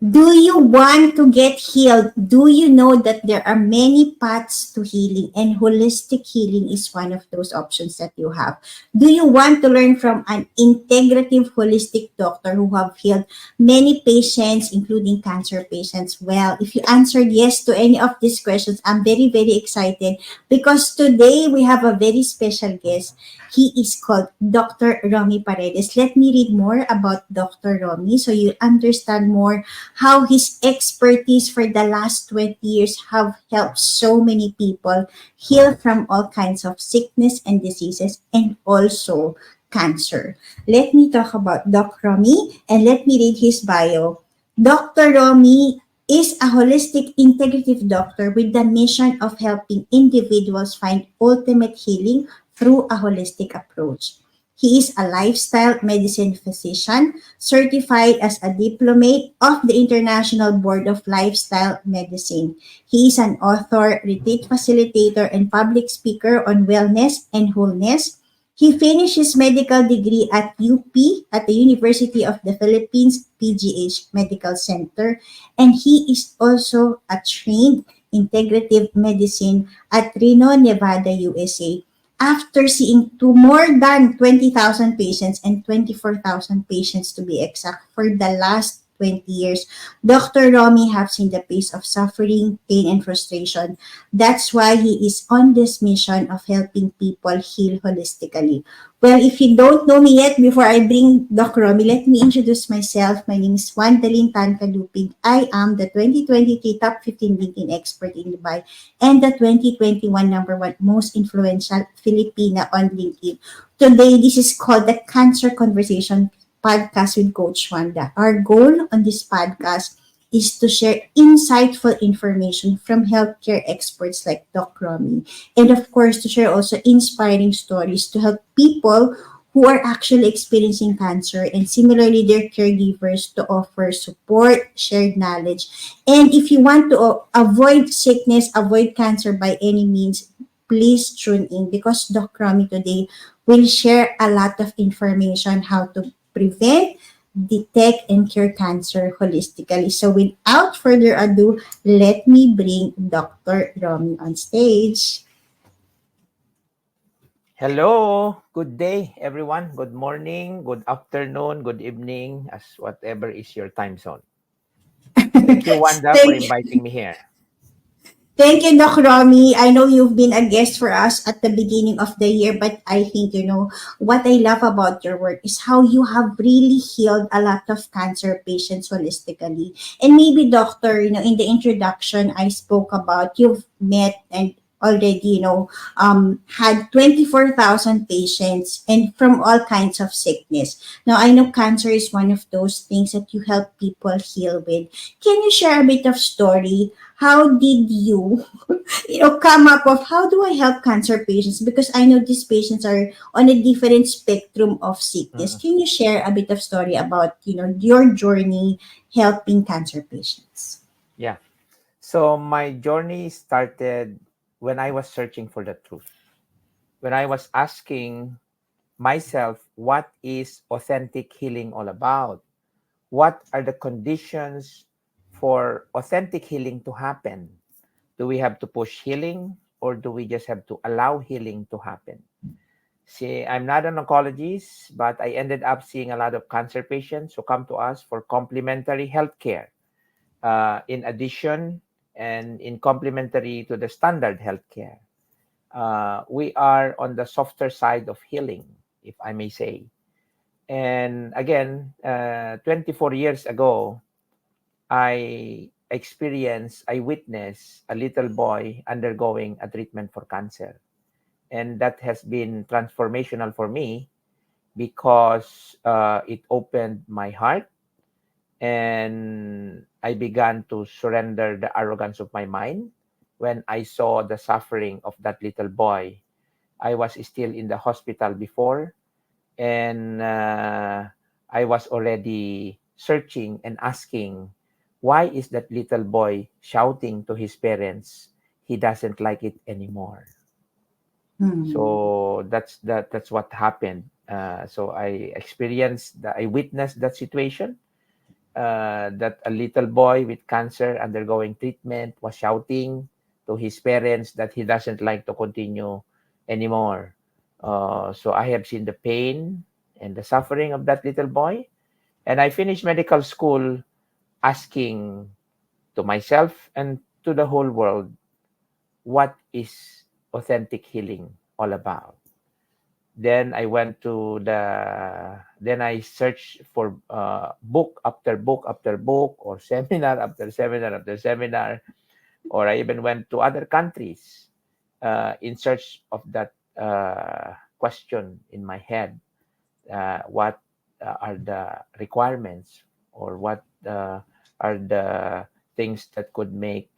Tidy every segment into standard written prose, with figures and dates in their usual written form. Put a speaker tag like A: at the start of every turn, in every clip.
A: Do you want to get healed? Do you know that there are many paths to healing, and holistic healing is one of those options that you have? Do you want to learn from an integrative holistic doctor who have healed many patients, including cancer patients? Well, if you answered yes to any of these questions, I'm very, very excited because today we have a very special guest. He is called Dr. Romy Paredes. Let me read more about Dr. Romy so you understand more how his expertise for the last 20 years have helped so many people heal from all kinds of sickness and diseases and also cancer. Let me talk about Doc Romy and let me read his bio. Dr. Romy is a holistic integrative doctor with the mission of helping individuals find ultimate healing through a holistic approach. He is a lifestyle medicine physician certified as a diplomate of the International Board of Lifestyle Medicine. He is an author, retreat facilitator, and public speaker on wellness and wholeness. He finished his medical degree at UP at the University of the Philippines PGH Medical Center, and he is also a trained integrative medicine at Reno, Nevada, USA. After seeing to more than 20,000 patients and 24,000 patients to be exact for the last 20 years, Dr. Romy has seen the pace of suffering, pain, and frustration. That's why he is on this mission of helping people heal holistically. Well, if you don't know me yet, before I bring Dr. Romy, let me introduce myself. My name is Wandalin Tancalupig. I am the 2023 Top 15 LinkedIn expert in Dubai and the 2021 number one most influential Filipina on LinkedIn. Today, this is called the Cancer Conversation podcast with Coach Wanda. Our goal on this podcast is to share insightful information from healthcare experts like Doc Romy. And of course, to share also inspiring stories to help people who are actually experiencing cancer and similarly their caregivers to offer support, shared knowledge. And if you want to avoid sickness, avoid cancer by any means, please tune in because Doc Romy today will share a lot of information how to prevent, detect, and cure cancer holistically. So without further ado, let me bring Dr. Romy on stage.
B: Hello, good day, everyone. Good morning, good afternoon, good evening, as whatever is your time zone. Thank you, Wanda, for
A: Thank
B: inviting me here.
A: Thank you, Doc Romy. I know you've been a guest for us at the beginning of the year, but I think, what I love about your work is how you have really healed a lot of cancer patients holistically. And maybe, doctor, in the introduction, I spoke about you've met and already, had 24,000 patients and from all kinds of sickness. Now, I know cancer is one of those things that you help people heal with. Can you share a bit of story? How did you, come up of how do I help cancer patients? Because I know these patients are on a different spectrum of sickness.
B: Mhm.
A: Can you share a bit of story about, your journey helping cancer patients?
B: Yeah. So my journey started when I was searching for the truth. When I was asking myself, what is authentic healing all about? What are the conditions for authentic healing to happen? Do we have to push healing or do we just have to allow healing to happen? See, I'm not an oncologist, but I ended up seeing a lot of cancer patients who come to us for complementary healthcare. In addition, and in complementary to the standard healthcare, we are on the softer side of healing, if I may say. And again, 24 years ago, I witnessed a little boy undergoing a treatment for cancer. And that has been transformational for me because it opened my heart and I began to surrender the arrogance of my mind when I saw the suffering of that little boy. I was still in the hospital before, and I was already searching and asking, why is that little boy shouting to his parents he doesn't like it anymore?
A: Hmm.
B: So that's what happened. So I witnessed that situation, that a little boy with cancer undergoing treatment was shouting to his parents that he doesn't like to continue anymore. So I have seen the pain and the suffering of that little boy. And I finished medical school asking to myself and to the whole world, what is authentic healing all about? Then I went to then I searched for book after book after book, or seminar after seminar after seminar, or I even went to other countries in search of that question in my head. What are the requirements, or what are the things that could make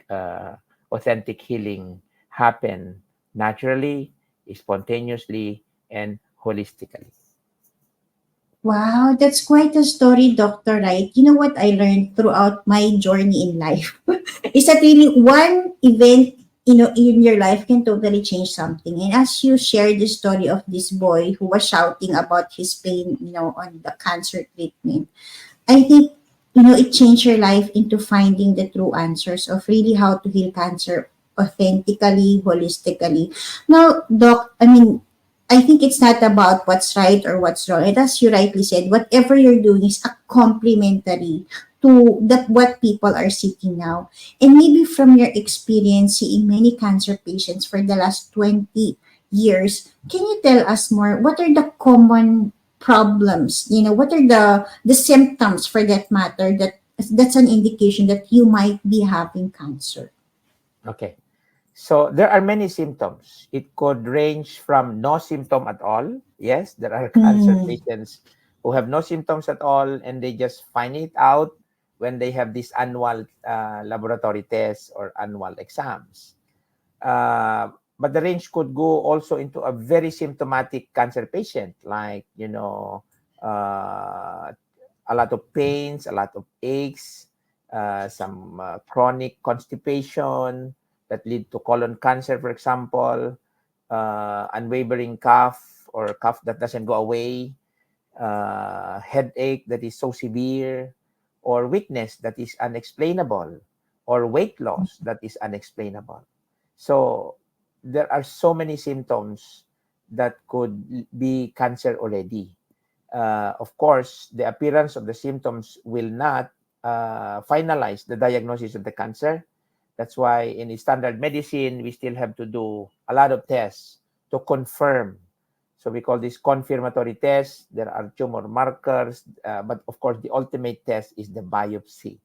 B: authentic healing happen naturally, spontaneously, and holistically?
A: Wow, that's quite a story, Dr. Wright. You know what I learned throughout my journey in life is that really one event, in your life can totally change something. And as you shared the story of this boy who was shouting about his pain, on the cancer treatment, I think, it changed your life into finding the true answers of really how to heal cancer authentically, holistically. Now, Doc, I think it's not about what's right or what's wrong. And as you rightly said, whatever you're doing is a complementary to what people are seeking now. And maybe from your experience seeing many cancer patients for the last 20 years, can you tell us more? What are the common problems? What are the symptoms for that matter that's an indication that you might be having cancer?
B: Okay. So there are many symptoms. It could range from no symptom at all. Yes, there are cancer
A: Mm.
B: patients who have no symptoms at all, and they just find it out when they have these annual laboratory tests or annual exams. But the range could go also into a very symptomatic cancer patient, like, a lot of pains, a lot of aches, some chronic constipation that lead to colon cancer, for example, unwavering cough or cough that doesn't go away, headache that is so severe, or weakness that is unexplainable, or weight loss that is unexplainable. So there are so many symptoms that could be cancer already. Of course, the appearance of the symptoms will not finalize the diagnosis of the cancer. That's why in standard medicine, we still have to do a lot of tests to confirm. So we call this confirmatory tests. There are tumor markers, but of course, the ultimate test is the biopsy.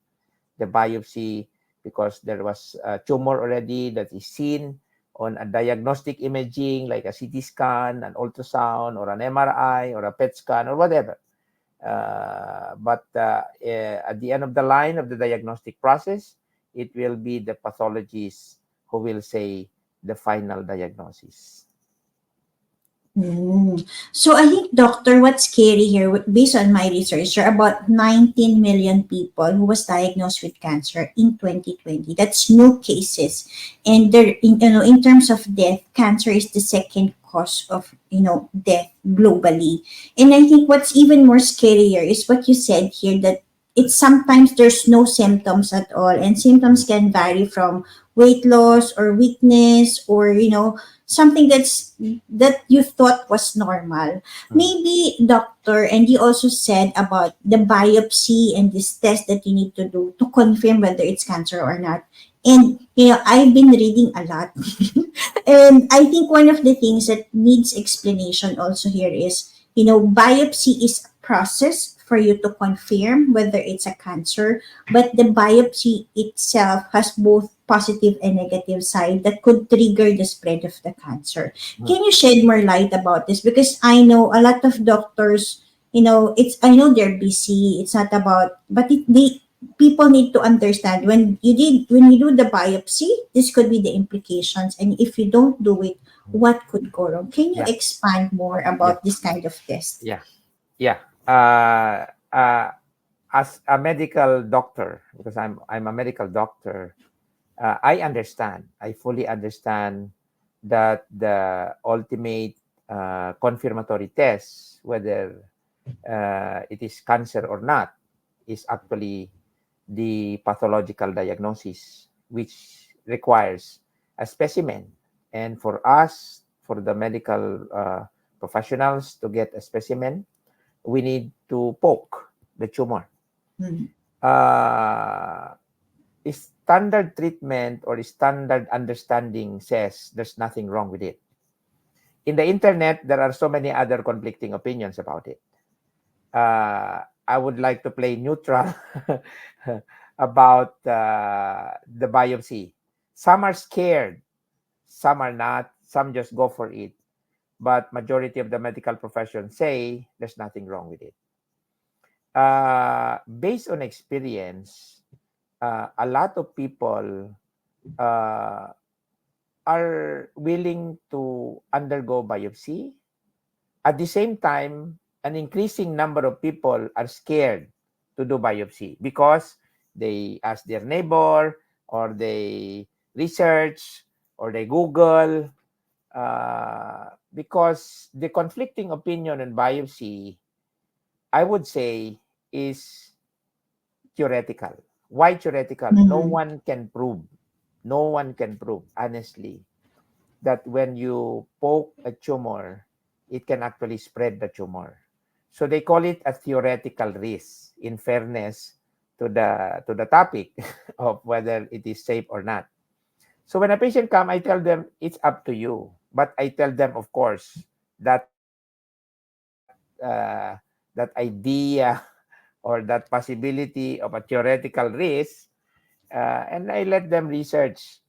B: The biopsy, because there was a tumor already that is seen on a diagnostic imaging like a CT scan, an ultrasound, or an MRI, or a PET scan, or whatever. But at the end of the line of the diagnostic process, it will be the pathologist who will say the final diagnosis.
A: Mm. So I think, doctor, what's scary here, based on my research, there are about 19 million people who was diagnosed with cancer in 2020. That's new cases, and in terms of death, cancer is the second cause of death globally. And I think what's even more scarier is what you said here, that it's sometimes there's no symptoms at all, and symptoms can vary from weight loss or weakness, or something that you thought was normal.
B: Mm.
A: Maybe, doctor, and you also said about the biopsy and this test that you need to do to confirm whether it's cancer or not. And I've been reading a lot. And I think one of the things that needs explanation also here is, biopsy is a process for you to confirm whether it's a cancer, but the biopsy itself has both positive and negative side that could trigger the spread of the cancer.
B: Mm.
A: Can you shed more light about this? Because I know a lot of doctors, I know they're busy. It's not about, but people need to understand when you do the biopsy, this could be the implications, and if you don't do it, what could go wrong? Can you
B: Yeah,
A: expand more
B: yeah,
A: about this kind of test?
B: yeah, yeah. As a medical doctor, because I'm a medical doctor, I understand. I fully understand that the ultimate confirmatory test, whether it is cancer or not, is actually the pathological diagnosis, which requires a specimen. And for us, for the medical professionals to get a specimen, we need to poke the tumor.
A: Mm.
B: Uh, Standard treatment or standard understanding says there's nothing wrong with it. In the internet, there are so many other conflicting opinions about it. I would like to play neutral about the biopsy. Some are scared, some are not, some just go for it. But majority of the medical profession say there's nothing wrong with it. Based on experience, a lot of people uh, are willing to undergo biopsy. At the same time, an increasing number of people are scared to do biopsy because they ask their neighbor, or they research, or they Google, because the conflicting opinion on biopsy, I would say, is theoretical. Why theoretical?
A: Mhm.
B: No one can prove, honestly, that when you poke a tumor, it can actually spread the tumor. So they call it a theoretical risk, in fairness to the topic of whether it is safe or not. So when a patient come, I tell them it's up to you. But I tell them, of course, that that idea or that possibility of a theoretical risk, and I let them research.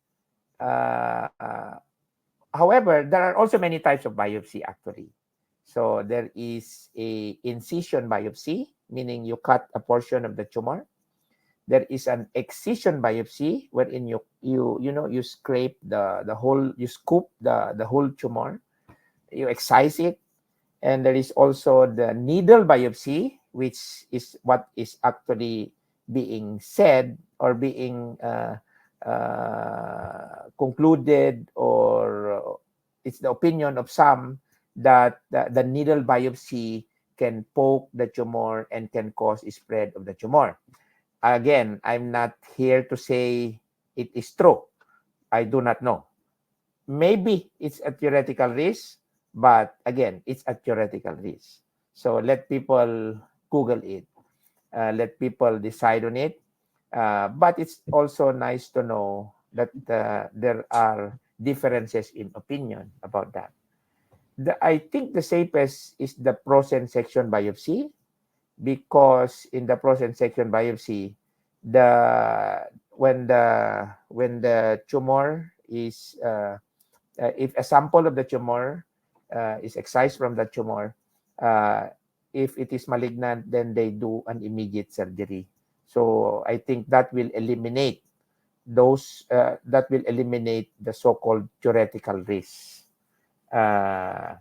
B: Uh, However, there are also many types of biopsy actually. So there is a incision biopsy, meaning you cut a portion of the tumor. There is an excision biopsy, wherein you scrape the whole, you scoop the whole tumor, you excise it. And there is also the needle biopsy, which is what is actually being said or being concluded, or it's the opinion of some that the needle biopsy can poke the tumor and can cause spread of the tumor. Again, I'm not here to say it is true. I do not know. Maybe it's a theoretical risk, but again, it's a theoretical risk. So let people Google it. Let people decide on it. But it's also nice to know that there are differences in opinion about that. I think the safest is the frozen section biopsy, because in the frozen section biopsy, the when the tumor is if a sample of the tumor is excised from the tumor, uh, if it is malignant, then they do an immediate surgery. So I think that will eliminate the so-called theoretical risk. Uh,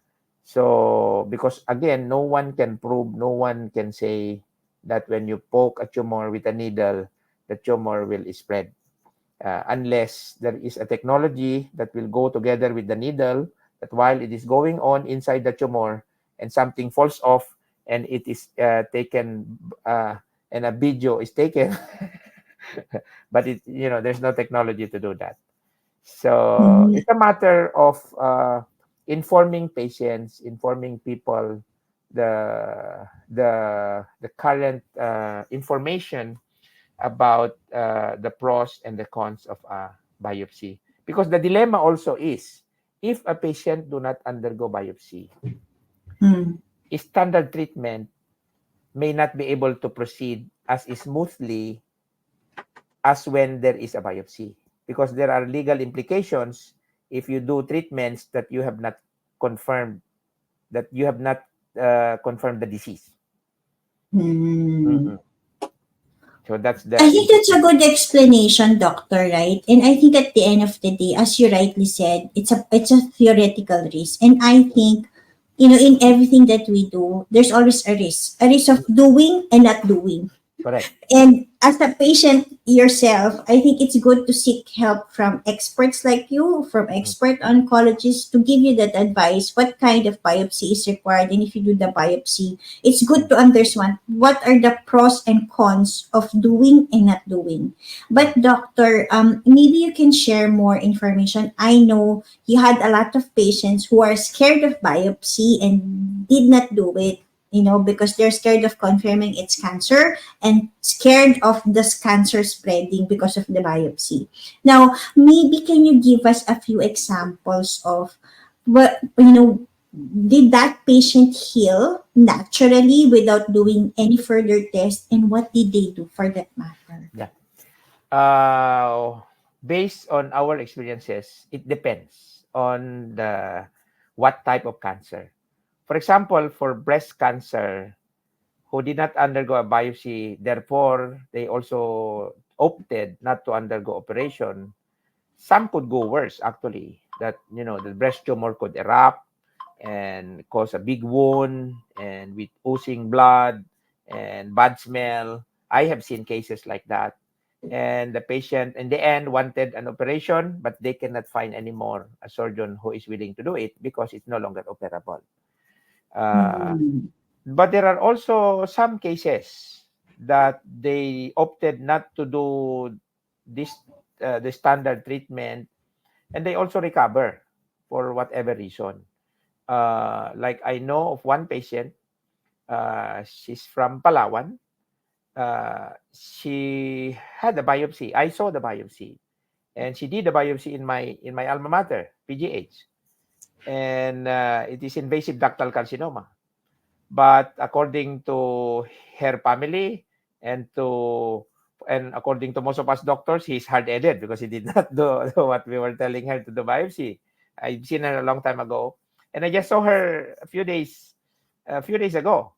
B: so because again, no one can prove, no one can say that when you poke a tumor with a needle, the tumor will spread. Unless there is a technology that will go together with the needle, that while it is going on inside the tumor and something falls off and it is taken, and a video is taken, but there's no technology to do that. So
A: Mhm.
B: it's a matter of informing patients, informing people the current information about the pros and the cons of a biopsy. Because the dilemma also is, if a patient do not undergo biopsy,
A: Mm.
B: standard treatment may not be able to proceed as smoothly as when there is a biopsy. Because there are legal implications if you do treatments that you have not confirmed, confirmed the disease.
A: Mm.
B: Mm-mm. So that's
A: I
B: the
A: think that's a
B: implication.
A: good explanation, doctor, right? And I think at the end of the day, as you rightly said, it's a theoretical risk. And I think, in everything that we do, there's always a risk of doing and not doing.
B: Correct.
A: And as a patient yourself, I think it's good to seek help from experts like you, from
B: Mm,
A: expert oncologists to give you that advice, what kind of biopsy is required. And if you do the biopsy, it's good
B: mm,
A: to understand what are the pros and cons of doing and not doing.
B: mm.
A: But doctor, maybe you can share more information. I know you had a lot of patients who are scared of biopsy and did not do it, because they're scared of confirming it's cancer and scared of this cancer spreading because of the biopsy. Now, maybe can you give us a few examples of what, did that patient heal naturally without doing any further test, and what did they do for that matter?
B: Yeah. Uh, Based on our experiences, it depends on the what type of cancer. For example, for breast cancer, who did not undergo a biopsy, therefore they also opted not to undergo operation. Some could go worse actually. That the breast tumor could erupt and cause a big wound and with oozing blood and bad smell. I have seen cases like that. And the patient in the end wanted an operation, but they cannot find anymore a surgeon who is willing to do it because it's no longer operable. Uh,
A: Mm.
B: but there are also some cases that they opted not to do this the standard treatment, and they also recover for whatever reason. Like I know of one patient, she's from Palawan. She had a biopsy. I saw the biopsy, and she did the biopsy in my alma mater, PGH, and it is invasive ductal carcinoma. But according to her family and to and according to most of us doctors, he's hard-headed because he did not do what we were telling her to do biopsy. I've seen her a long time ago, and I just saw her a few days ago,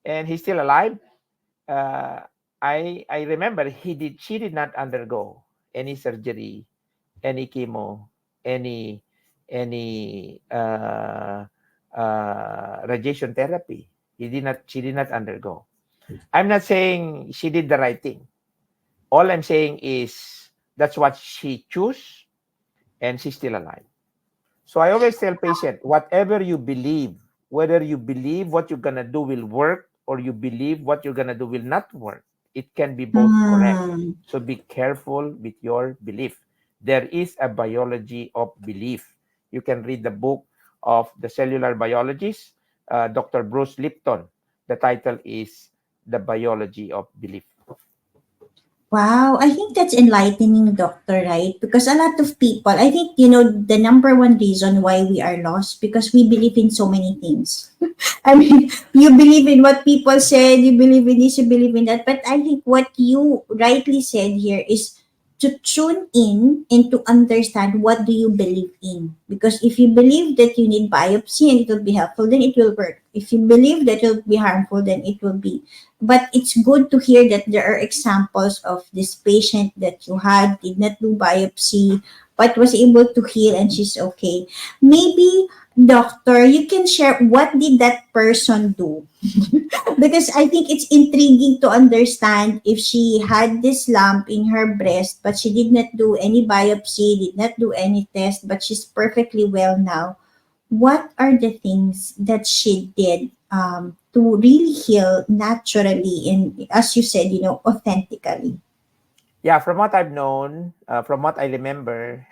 B: and he's still alive. Uh, I remember she did not undergo any surgery, any chemo, any radiation therapy. She did not undergo. I'm not saying she did the right thing. All I'm saying is that's what she chose, and she's still alive. So I always tell patient, whatever you believe, whether you believe what you're gonna do will work or you believe what you're gonna do will not work, it can be both correct.
A: Mm.
B: So be careful with your belief. There is a biology of belief. You can read the book of the cellular biologist, Dr. Bruce Lipton. The title is The Biology of Belief.
A: Wow, I think that's enlightening, doctor, right? Because a lot of people, I think, the number one reason why we are lost because we believe in so many things. I mean, you believe in what people said, you believe in this, you believe in that. But I think what you rightly said here is to tune in and to understand what do you believe in. Because if you believe that you need biopsy and it will be helpful, then it will work. If you believe that it will be harmful, then it will be. But it's good to hear that there are examples of this patient that you had did not do biopsy but was able to heal and she's okay. Maybe, doctor, you can share what did that person do, because I think it's intriguing to understand if she had this lump in her breast but she did not do any biopsy, did not do any test, but she's perfectly well now. What are the things that she did to really heal naturally and, as you said, authentically?
B: Yeah, from what I've known, from what I remember,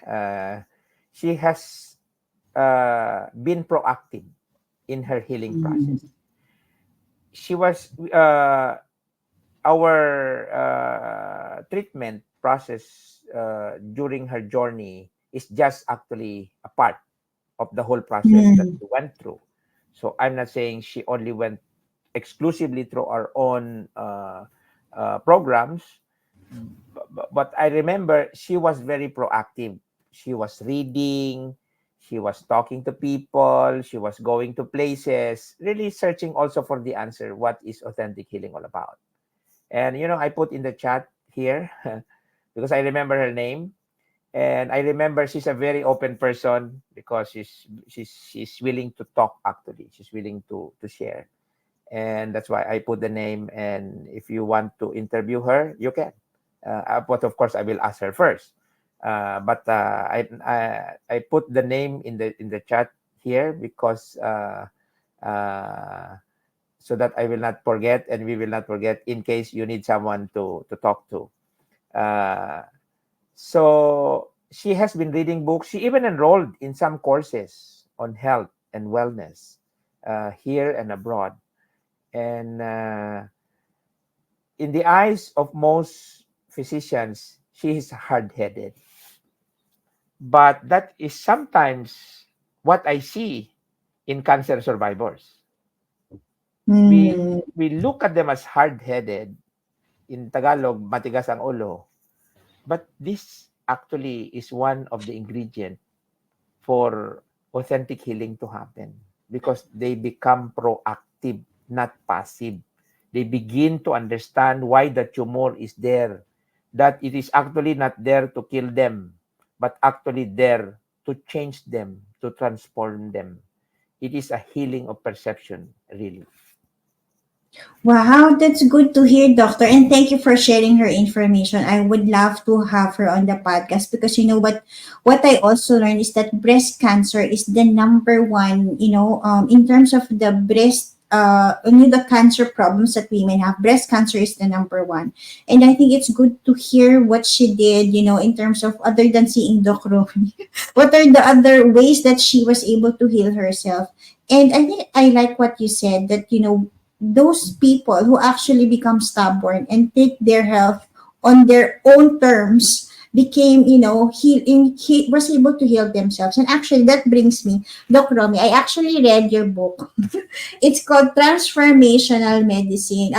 B: she has been proactive in her healing
A: Mm.
B: process. She was our treatment process during her journey is just actually a part of the whole process that
A: Mm.
B: she went through. So I'm not saying she only went exclusively through our own programs, but I remember she was very proactive. She was reading, she was talking to people, she was going to places, really searching also for the answer. What is authentic healing all about? And I put in the chat here because I remember her name, and I remember she's a very open person because she's willing to talk. Actually, she's willing to share. and that's why I put the name. And if you want to interview her, you can. But of course, I will ask her first. I put the name in the chat here because uh, so that I will not forget, and we will not forget in case you need someone to talk to. Uh, so she has been reading books. She even enrolled in some courses on health and wellness here and abroad. And in the eyes of most physicians, she is hard headed. But that is sometimes what I see in cancer survivors. We,
A: Mm.
B: we look at them as hard headed. In Tagalog, matigas ang ulo. But this actually is one of the ingredients for authentic healing to happen because they become proactive, not passive. They begin to understand why the tumor is there, that it is actually not there to kill them, but actually there to change them, to transform them. It is a healing of perception, really.
A: Wow, that's good to hear, doctor. And thank you for sharing her information. I would love to have her on the podcast because you know what I also learned is that breast cancer is the number one, in terms of the breast the cancer problems that women have. Breast cancer is the number one. And I think it's good to hear what she did, in terms of other than seeing Doc Romy. What are the other ways that she was able to heal herself? And I think I like what you said that, those people who actually become stubborn and take their health on their own terms became, he was able to heal themselves. And actually, that brings me, Doc Romy, I actually read your book. It's called Transformation Medicine,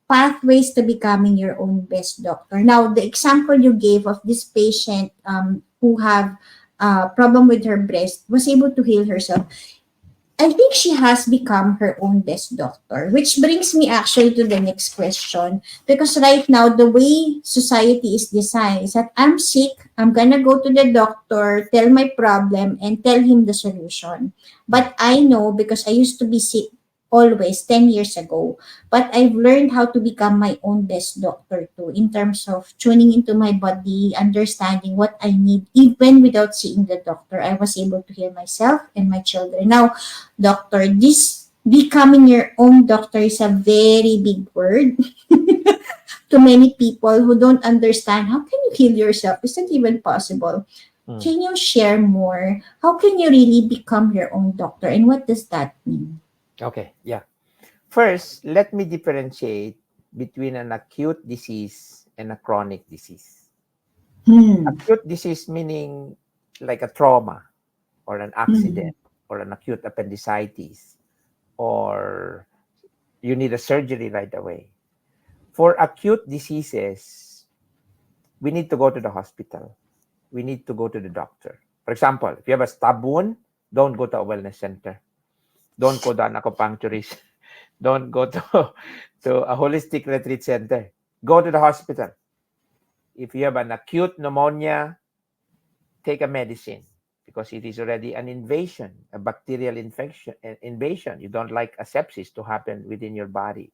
A: Pathways to Becoming Your Own Best Doctor. Now, the example you gave of this patient who have problem with her breast was able to heal herself. I think she has become her own best doctor, which brings me actually to the next question. Because right now, the way society is designed is that I'm sick, I'm gonna go to the doctor, tell my problem, and tell him the solution.
B: Mm.
A: But I know because I used to be sick always 10 years ago, but I've learned how to become my own best doctor too, in terms of tuning into my body, understanding what I need, even without seeing the doctor. I was able to heal myself and my children. Now, doctor, this becoming your own doctor is a very big word to many people who don't understand how can you heal yourself. Is that even possible?
B: Mm.
A: Can you share more? How can you really become your own doctor, and what does that mean?
B: Okay, yeah. First, let me differentiate between an acute disease and a chronic disease.
A: Hmm.
B: Acute disease meaning like a trauma or an
A: Hmm.
B: accident or an acute appendicitis, or you need a surgery right away. For acute diseases, we need to go to the hospital. We need to go to the doctor. For example, if you have a stab wound, don't go to a wellness center. Don't go to an acupuncturist. Don't go to a holistic retreat center. Go to the hospital. If you have an acute pneumonia, take a medicine because it is already an invasion, a bacterial infection, an invasion. You don't like a sepsis to happen within your body.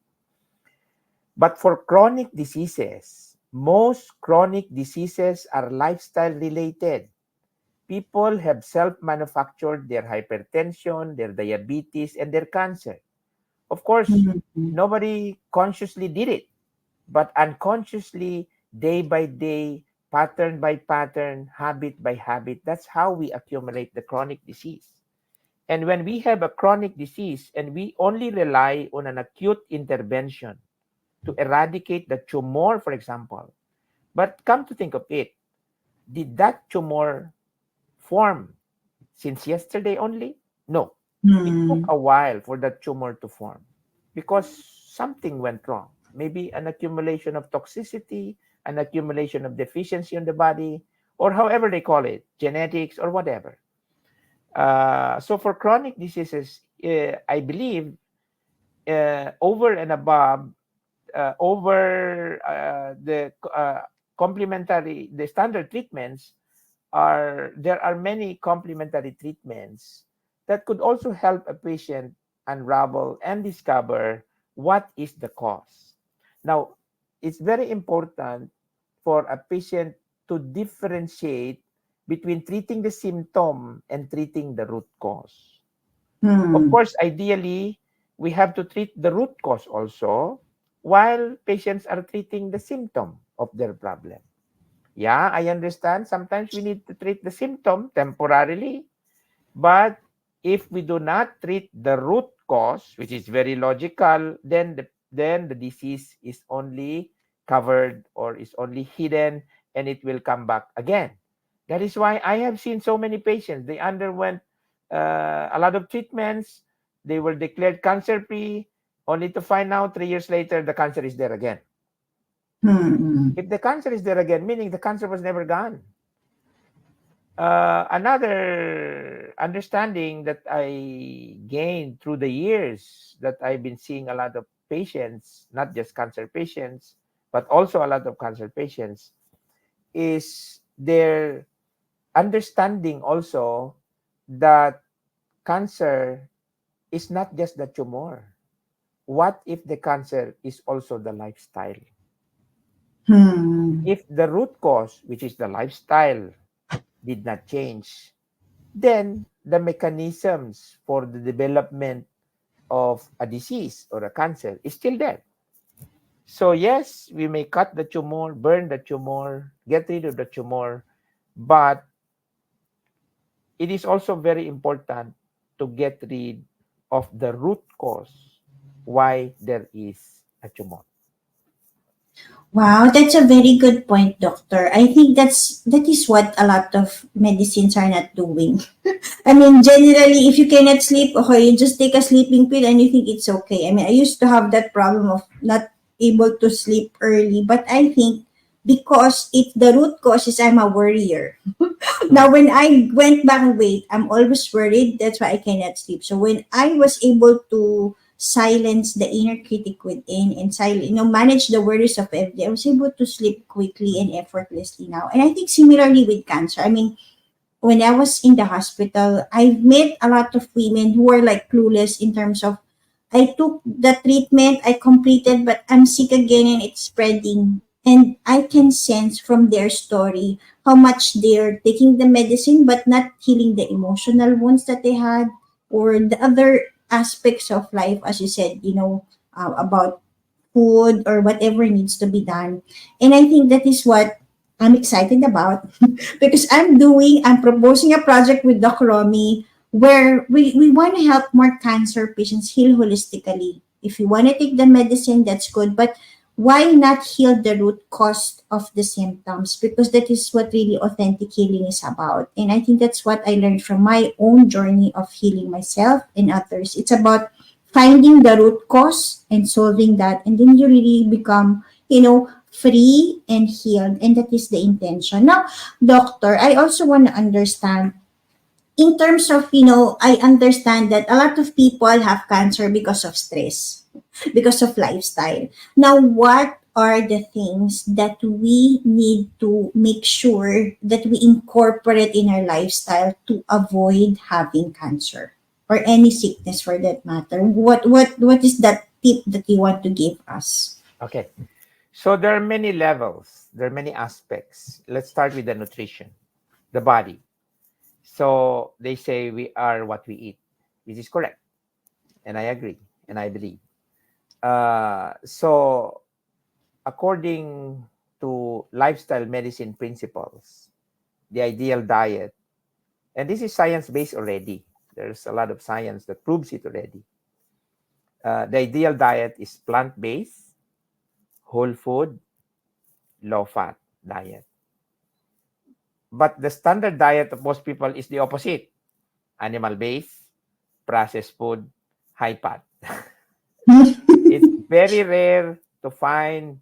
B: But for chronic diseases, most chronic diseases are lifestyle related. People have self manufactured their hypertension, their diabetes, and their cancer. Of course,
A: Hmm.
B: nobody consciously did it, but unconsciously, day by day, pattern by pattern, habit by habit, that's how we accumulate the chronic disease. And when we have a chronic disease and we only rely on an acute intervention to eradicate the tumor, for example, but come to think of it, did that tumor form since yesterday only? No. It took
A: Hmm.
B: a while for that tumor to form because something went wrong. Maybe an accumulation of toxicity, an accumulation of deficiency in the body, or however they call it, genetics or whatever. So for chronic diseases, I believe over and above, over the standard treatments, there are many complementary treatments that could also help a patient unravel, and discover what is the cause. Now, it's very important for a patient to differentiate between treating the symptom and treating the root cause. Of
A: Hmm.
B: course, ideally, we have to treat the root cause also while patients are treating the symptom of their problem. Yeah, I understand. Sometimes we need to treat the symptom temporarily, but if we do not treat the root cause, which is very logical, then the disease is only covered or is only hidden, and it will come back again. That is why I have seen so many patients. They underwent a lot of treatments. They were declared cancer free, only to find out 3 years later the cancer is there again.
A: Hmm.
B: If the cancer is there again, meaning the cancer was never gone. Another understanding that I gained through the years that I've been seeing a lot of patients, not just cancer patients, but also a lot of cancer patients, is their understanding also that cancer is not just the tumor. What if the cancer is also the lifestyle?
A: Hmm.
B: If the root cause, which is the lifestyle, did not change, then the mechanisms for the development of a disease or a cancer is still there. So, yes, we may cut the tumor, burn the tumor, get rid of the tumor, but it is also very important to get rid of the root cause why there is a tumor.
A: Wow, that's a very good point, doctor. I think that is what a lot of medicines are not doing. I mean, generally, if you cannot sleep, okay, you just take a sleeping pill and you think it's okay. I mean, I used to have that problem of not able to sleep early, but I think because it the root cause is I'm a worrier.
B: Hmm.
A: Now, when I went back and wait, I'm always worried. That's why I cannot sleep. So when I was able to silence the inner critic within and manage the worries of every day, I was able to sleep quickly and effortlessly now. And I think similarly with cancer. I mean, when I was in the hospital, I've met a lot of women who are like clueless in terms of I took the treatment, I completed, but I'm sick again and it's spreading. And I can sense from their story how much they're taking the medicine but not healing the emotional wounds that they had or the other aspects of life, as you said, about food or whatever needs to be done. And I think that is what I'm excited about because I'm proposing a project with Doc Romy where we want to help more cancer patients heal holistically. If you want to take the medicine, that's good. But why not heal the root cause of the symptoms? Because that is what really authentic healing is about. And I think that's what I learned from my own journey of healing myself and others. It's about finding the root cause and solving that. And then you really become, free and healed. And that is the intention. Now, doctor, I also want to understand in terms of, I understand that a lot of people have cancer because of stress, because of lifestyle. Now, what are the things that we need to make sure that we incorporate in our lifestyle to avoid having cancer or any sickness for that matter? What is that tip that you want to give us?
B: Okay. So there are many levels, there are many aspects. Let's start with the nutrition, the body. So they say we are what we eat, which is correct. And I agree and I believe. So, according to lifestyle medicine principles, the ideal diet, and this is science based already, there's a lot of science that proves it already. The ideal diet is plant based, whole food, low fat diet. But the standard diet of most people is the opposite: animal based, processed food, high fat. It's very rare to find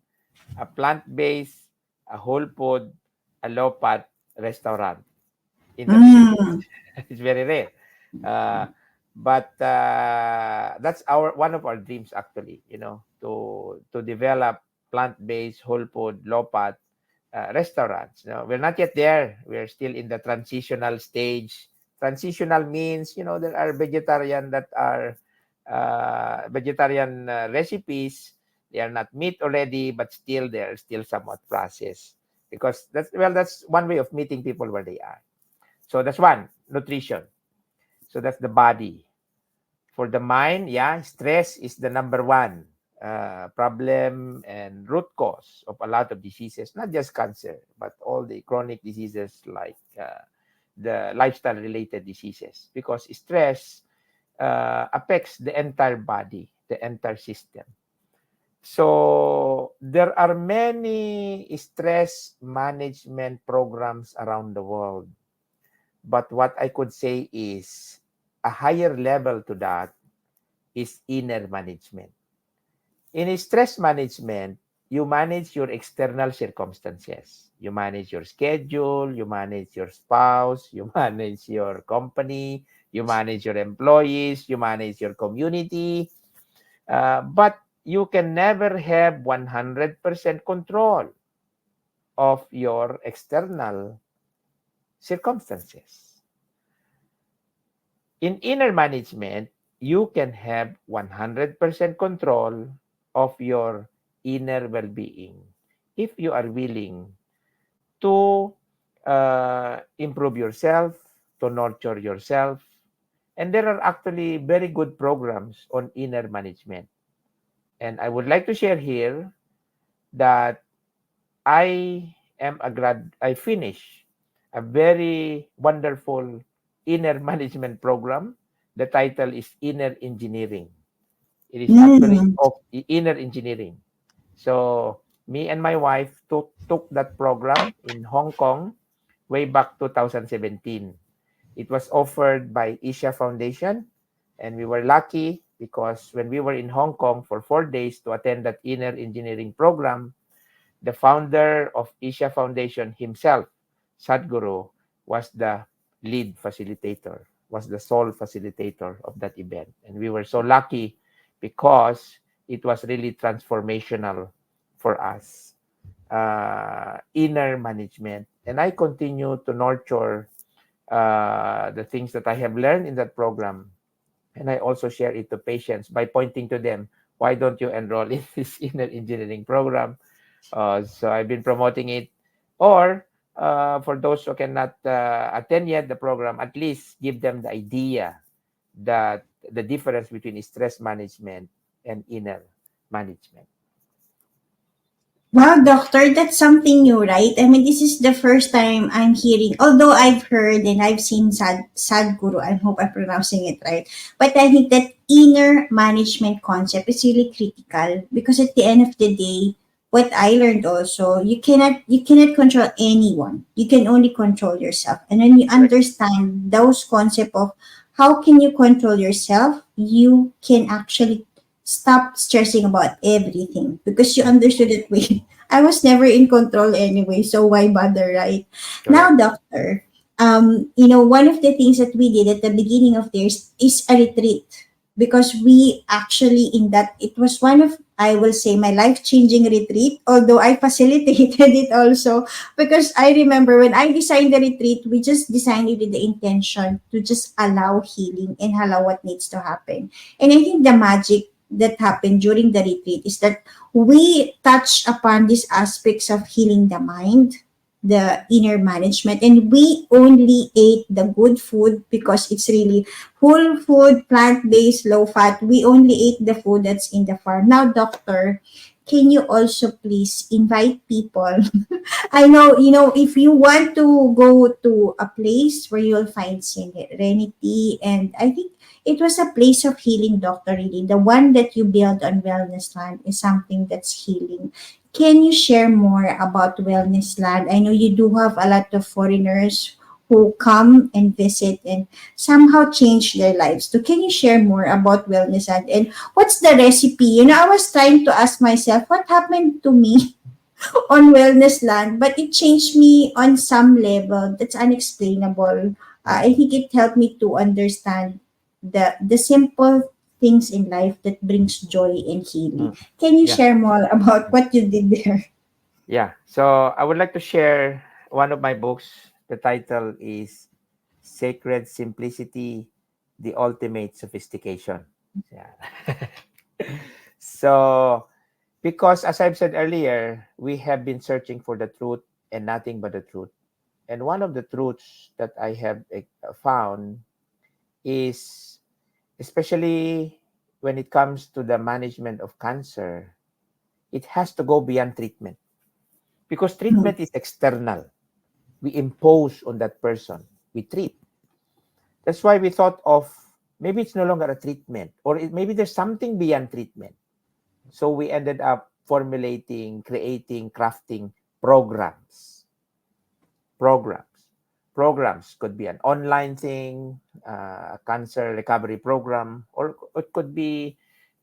B: a plant-based, a whole food, a low-fat restaurant in the Philippines.
A: Mm.
B: It's very rare. Uh, but that's our one of our dreams actually, to develop plant-based, whole food, low-fat restaurants. We're not yet there. We're still in the transitional stage. Transitional means, there are vegetarian that are vegetarian recipes. They are not meat already, but still they're still somewhat processed, because that's one way of meeting people where they are. So that's one, nutrition. So that's the body. For the mind, yeah, stress is the number one problem and root cause of a lot of diseases, not just cancer, but all the chronic diseases like the lifestyle related diseases, because stress affects the entire body, the entire system. So there are many stress management programs around the world. But what I could say is a higher level to that is inner management. In stress management, you manage your external circumstances. You manage your schedule, you manage your spouse, you manage your company, you manage your employees, you manage your community. But you can never have 100% control of your external circumstances. In inner management, you can have 100% control of your inner well-being if you are willing to improve yourself, to nurture yourself. And there are actually very good programs on inner management. And I would like to share here that I finished a very wonderful inner management program. The title is Inner Engineering. It is actually
A: Mm.
B: of inner engineering. So me and my wife took that program in Hong Kong way back 2017. It was offered by 𝐀𝐿𝐔𝐄𝐒𝐓 Foundation, and we were lucky because when we were in Hong Kong for 4 days to attend that inner engineering program, the founder of 𝐀𝐿𝐔𝐄𝐒𝐓 Foundation himself, Sadhguru, was the lead facilitator, was the sole facilitator of that event. And we were so lucky because it was really transformational for us. Inner management. And I continue to nurture the things that I have learned in that program. And I also share it to patients by pointing to them, why don't you enroll in this inner engineering program? So I've been promoting it. Or for those who cannot attend yet the program, at least give them the idea that the difference between stress management and inner management.
A: Wow, doctor, that's something new, right? I mean, this is the first time I'm hearing, although I've heard and I've seen Sadhguru, I hope I'm pronouncing it right. But I think that inner management concept is really critical because at the end of the day, what I learned also, you cannot control anyone. You can only control yourself. And when you
B: Correct.
A: understand those concept of how can you control yourself, you can actually stop stressing about everything because you
B: Mm,
A: understood it. Wait, I was never in control anyway, so why bother, right? Now,
B: correct.
A: doctor, one of the things that we did at the beginning of this is a retreat because we actually in that it was one of, I will say, my life changing retreat, although I facilitated it also because I remember when I designed the retreat, we just designed it with the intention to just allow healing and allow what needs to happen. And I think the magic that happened during the retreat is that we touched upon these aspects of healing the mind, the inner management, and we only ate the good food because it's really whole food, plant-based, low fat. We only ate the food that's in the farm. Now, doctor, can you also please invite people? I know, if you want to go to a place where you'll find serenity, and I think it was a place of healing, Doctor, really. The one that you build on Wellness Land is something that's healing. Can you share more about Wellness Land? I know you do have a lot of foreigners who come and visit and somehow change their lives. So can you share more about Wellness Land and what's the recipe? I was trying to ask myself, what happened to me on Wellness Land, but it changed me on some level that's unexplainable. I
B: Mm,
A: think it helped me to understand the simple things in life that brings joy and healing.
B: mm.
A: Can you
B: Yeah.
A: share more about what you did there?
B: Yeah. So I would like to share one of my books. The title is Sacred Simplicity, The Ultimate Sophistication. Yeah. So, because as I've said earlier, we have been searching for the truth and nothing but the truth. And one of the truths that I have found is, especially when it comes to the management of cancer, it has to go beyond treatment, because
A: Mm,
B: treatment is external. We impose on that person, we treat. That's why we thought of, maybe it's no longer a treatment, or maybe there's something beyond treatment. So we ended up formulating, creating, crafting programs. Programs. Programs could be an online thing, a cancer recovery program, or it could be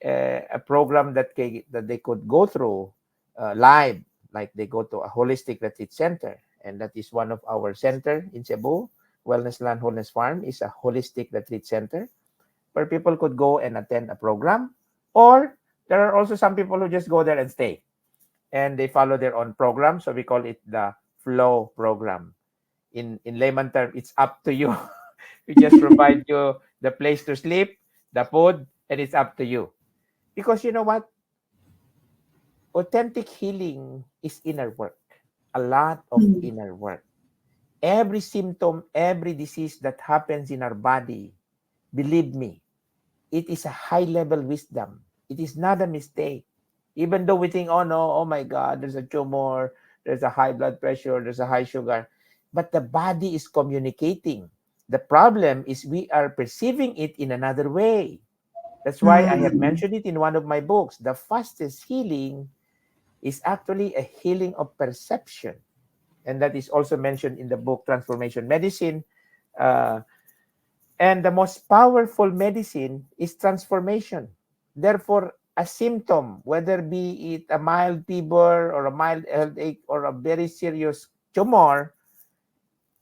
B: a program that they could go through live, like they go to a holistic retreat center. And that is one of our center in Cebu. Wellness Land Wholeness Farm is a holistic retreat center where people could go and attend a program. Or there are also some people who just go there and stay, and they follow their own program. So we call it the flow program. In layman term, it's up to you. We just provide you the place to sleep, the food, and it's up to you. Because you know what? Authentic healing is inner work. A lot of
A: mm,
B: inner work. Every symptom, every disease that happens in our body, believe me, it is a high level wisdom. It is not a mistake. Even though we think, oh no, oh my God, there's a tumor, there's a high blood pressure, there's a high sugar. But the body is communicating. The problem is we are perceiving it in another way. That's why I have
A: mm,
B: mentioned it in one of my books. The fastest healing is actually a healing of perception. And that is also mentioned in the book Transformation Medicine. Uh, And the most powerful medicine is transformation. Therefore, a symptom, whether be it a mild fever or a mild headache or a very serious tumor,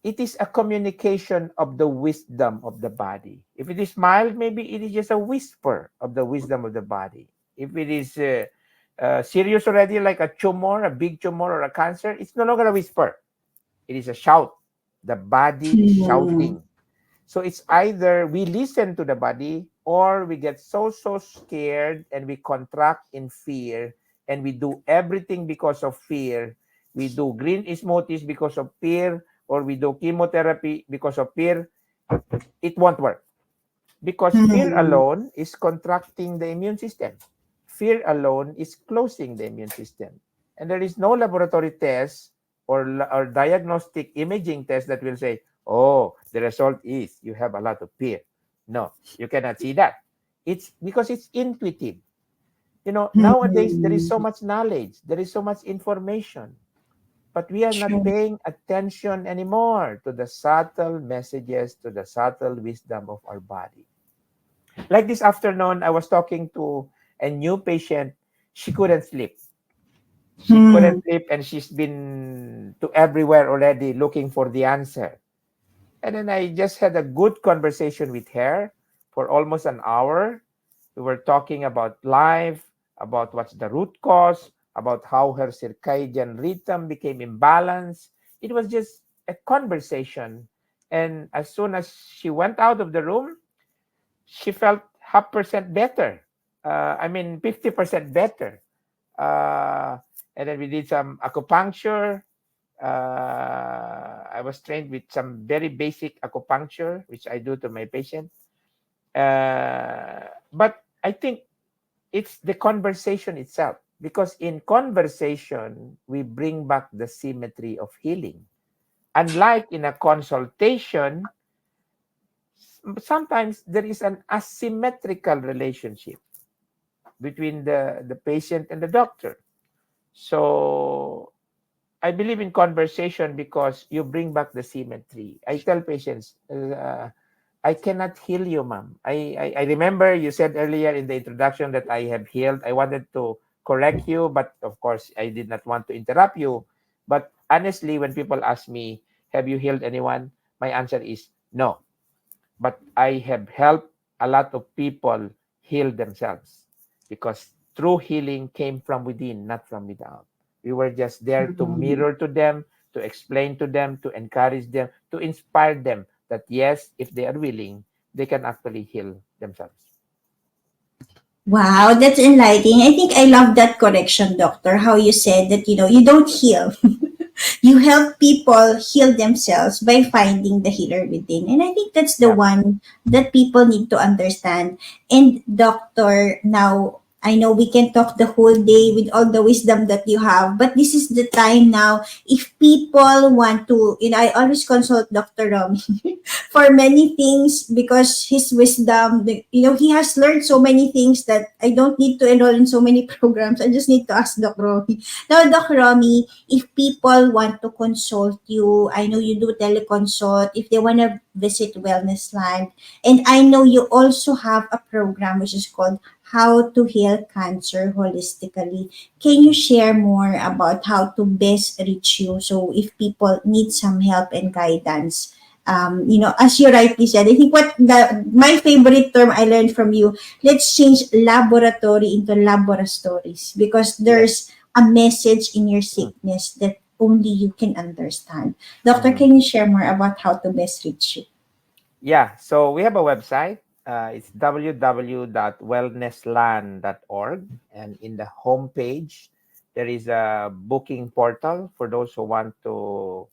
B: it is a communication of the wisdom of the body. If it is mild, maybe it is just a whisper of the wisdom of the body. If it is serious already, like a tumor, a big tumor or a cancer, it's no longer a whisper. It is a shout. The body is
A: mm,
B: shouting. So it's either we listen to the body, or we get so scared and we contract in fear, and we do everything because of fear. We do green smoothies because of fear, or we do chemotherapy because of fear. It won't work, because fear
A: mm,
B: alone is contracting the immune system. Fear alone is closing the immune system. And there is no laboratory test or diagnostic imaging test that will say, oh, the result is you have a lot of fear. No, you cannot see that. It's because it's intuitive. Nowadays there is
A: mm.
B: so much knowledge, there is so much information, but we are not
A: True.
B: paying attention anymore to the subtle messages, to the subtle wisdom of our body. Like this afternoon, I was talking to a new patient. She couldn't sleep. She couldn't
A: Mm,
B: sleep, and she's been to everywhere already looking for the answer. And then I just had a good conversation with her for almost an hour. We were talking about life, about what's the root cause, about how her circadian rhythm became imbalanced. It was just a conversation. And as soon as she went out of the room, she felt half percent better. 50% better. Uh, and then we did some acupuncture. I was trained with some very basic acupuncture, which I do to my patient. But I think it's the conversation itself, because in conversation, we bring back the symmetry of healing. Unlike in a consultation, sometimes there is an asymmetrical relationship between the patient and the doctor. So I believe in conversation because you bring back the symmetry. I tell patients, I cannot heal you, ma'am. I remember you said earlier in the introduction that I have healed. I wanted to correct you, but of course, I did not want to interrupt you. But honestly, when people ask me, have you healed anyone? My answer is no. But I have helped a lot of people heal themselves, because true healing came from within, not from without. We were just there to
A: mm.
B: mirror to them, to explain to them, to encourage them, to inspire them that yes, if they are willing, they can actually heal themselves.
A: Wow, that's enlightening. I think I love that correction, doctor, how you said that, you don't heal. You help people heal themselves by finding the healer within. And I think that's the
B: Yep.
A: one that people need to understand. And doctor, now I know we can talk the whole day with all the wisdom that you have, but this is the time now. If people want to, I always consult Dr. Romy for many things because his wisdom, he has learned so many things that I don't need to enroll in so many programs. I just need to ask Dr. Romy. Now, Dr. Romy, if people want to consult you, I know you do teleconsult, if they want to visit Wellness Land, and I know you also have a program which is called How to Heal Cancer Holistically. Can you share more about how to best reach you? So if people need some help and guidance, as you rightly said, I think my favorite term I learned from you, let's change laboratory into laboratories because
B: Yes.
A: there's a message in your
B: Mm.
A: sickness that only you can understand. Doctor,
B: Mhm.
A: can you share more about how to best reach you?
B: Yeah, so we have a website. It's www.wellnessland.org. And in the homepage, there is a booking portal for those who want to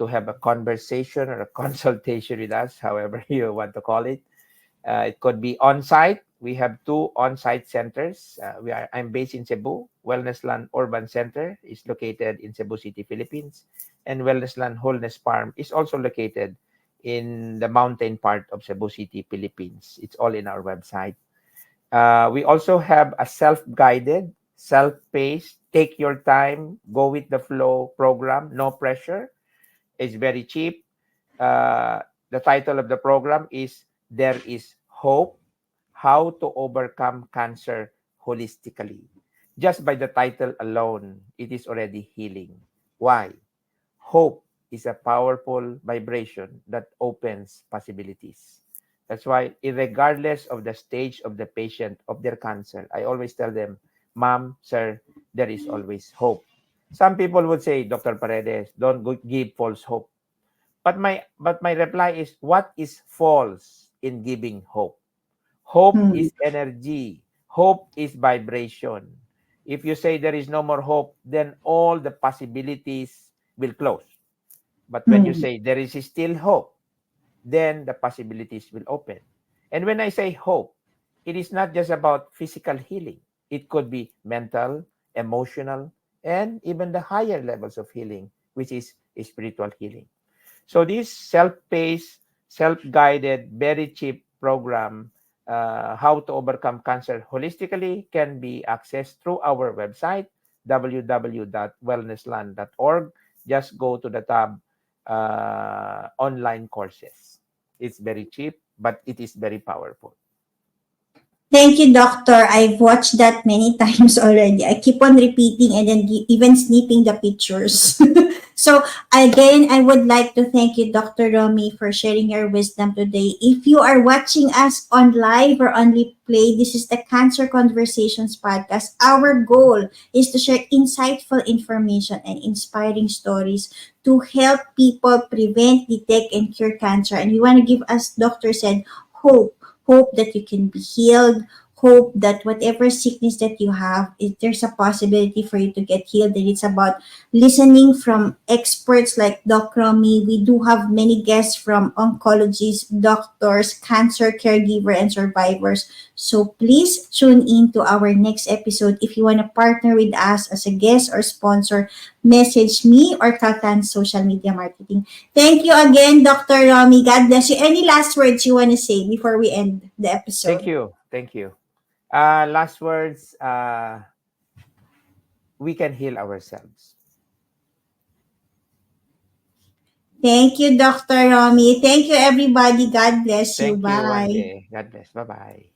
B: have a conversation or a consultation with us, however you want to call it. It could be on-site. We have two on-site centers. I'm based in Cebu. Wellnessland Urban Center is located in Cebu City, Philippines, and Wellnessland Wholeness Farm is also located in the mountain part of Cebu City, Philippines. It's all in our website. We also have a self-guided, self-paced, take your time, go with the flow program, no pressure. It's very cheap. Uh, the title of the program is There is Hope: How to Overcome Cancer Holistically. Just by the title alone, it is already healing. Why? Hope is a powerful vibration that opens possibilities. That's why, regardless of the stage of the patient of their cancer, I always tell them, Ma'am, sir, there is always hope. Some people would say, Dr. Paredes, don't give false hope. But my reply is, what is false in giving hope? Hope
A: Hmm.
B: is energy. Hope is vibration. If you say there is no more hope, then all the possibilities will close. But when you
A: Hmm.
B: say there is still hope, then the possibilities will open. And when I say hope, it is not just about physical healing. It could be mental, emotional, and even the higher levels of healing, which is spiritual healing. So this self-paced, self-guided, very cheap program, How to Overcome Cancer Holistically, can be accessed through our website, www.wellnessland.org. Just go to the tab Online Courses. It's very cheap, but it is very powerful.
A: Thank you, doctor. I've watched that many times already. I keep on repeating and then even snipping the pictures. So again, I would like to thank you, Dr. Romy, for sharing your wisdom today. If you are watching us on live or on replay, this is the Cancer Conversations podcast. Our goal is to share insightful information and inspiring stories to help people prevent, detect, and cure cancer. And we want to give, as doctor said, hope that you can be healed, hope that whatever sickness that you have, if there's a possibility for you to get healed. And it's about listening from experts like Doc Romy. We do have many guests from oncologists, doctors, cancer caregiver, and survivors. So please tune in to our next episode. If you want to partner with us as a guest or sponsor, message me or Kaltan Social Media Marketing. Thank you again, Dr. Romy. God bless you. Any last words you want to say before we end the
B: Thank
A: episode?
B: you. Thank you. Last words, we can heal ourselves.
A: Thank you, Dr. Romy. Thank you, everybody. God bless you.
B: Thank you,
A: Bye.
B: Ande. God bless. Bye-bye.